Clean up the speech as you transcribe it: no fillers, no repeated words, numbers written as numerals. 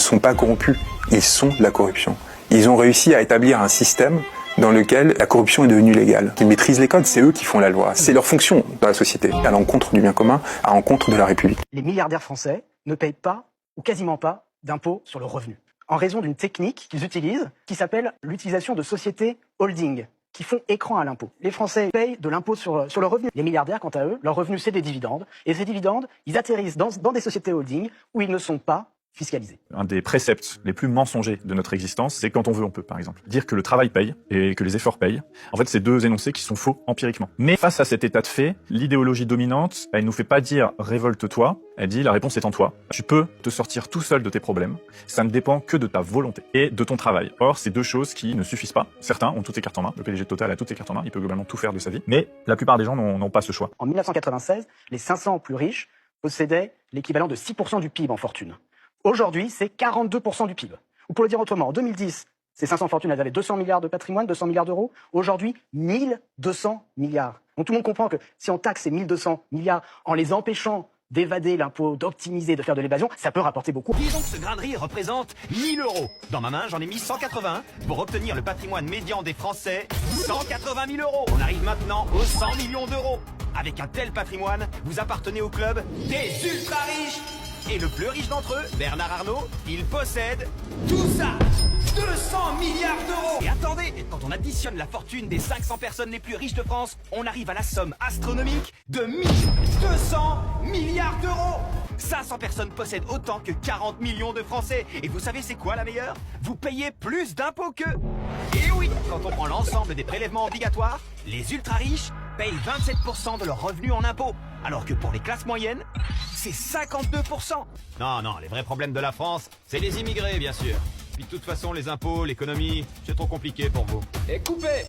sont pas corrompus, ils sont la corruption. Ils ont réussi à établir un système dans lequel la corruption est devenue légale. Ils maîtrisent les codes, c'est eux qui font la loi. C'est leur fonction dans la société, à l'encontre du bien commun, à l'encontre de la République. Les milliardaires français ne payent pas, ou quasiment pas, d'impôts sur le revenu, en raison d'une technique qu'ils utilisent, qui s'appelle l'utilisation de sociétés holding, qui font écran à l'impôt. Les Français payent de l'impôt sur le revenu. Les milliardaires, quant à eux, leur revenu, c'est des dividendes. Et ces dividendes, ils atterrissent dans des sociétés holding où ils ne sont pas fiscalisés. Un des préceptes les plus mensongers de notre existence, c'est quand on veut, on peut, par exemple. Dire que le travail paye et que les efforts payent. En fait, c'est deux énoncés qui sont faux empiriquement. Mais face à cet état de fait, l'idéologie dominante, elle nous fait pas dire « révolte-toi », elle dit « la réponse est en toi ». Tu peux te sortir tout seul de tes problèmes. Ça ne dépend que de ta volonté et de ton travail. Or, c'est deux choses qui ne suffisent pas. Certains ont toutes les cartes en main. Le PDG de Total a toutes les cartes en main. Il peut globalement tout faire de sa vie. Mais la plupart des gens n'ont pas ce choix. En 1996, les 500 plus riches possédaient l'équivalent de 6% du PIB en fortune. Aujourd'hui, c'est 42% du PIB. Ou pour le dire autrement, en 2010, ces 500 fortunes, elles avaient 200 milliards de patrimoine, 200 milliards d'euros. Aujourd'hui, 1200 milliards. Donc tout le monde comprend que si on taxe ces 1200 milliards en les empêchant d'évader l'impôt, d'optimiser, de faire de l'évasion, ça peut rapporter beaucoup. Disons que ce grain de riz représente 1000 euros. Dans ma main, j'en ai mis 180 pour obtenir le patrimoine médian des Français, 180 000 euros. On arrive maintenant aux 100 millions d'euros. Avec un tel patrimoine, vous appartenez au club des ultra riches. Et le plus riche d'entre eux, Bernard Arnault, il possède tout ça, 200 milliards d'euros. Et attendez, quand on additionne la fortune des 500 personnes les plus riches de France, on arrive à la somme astronomique de 1200 milliards d'euros. 500 personnes possèdent autant que 40 millions de Français. Et vous savez c'est quoi la meilleure? Vous payez plus d'impôts qu'eux. Et oui, quand on prend l'ensemble des prélèvements obligatoires, les ultra riches payent 27% de leurs revenus en impôts. Alors que pour les classes moyennes, c'est 52%. Non, les vrais problèmes de la France, c'est les immigrés, bien sûr. Puis de toute façon, les impôts, l'économie, c'est trop compliqué pour vous. Et coupez!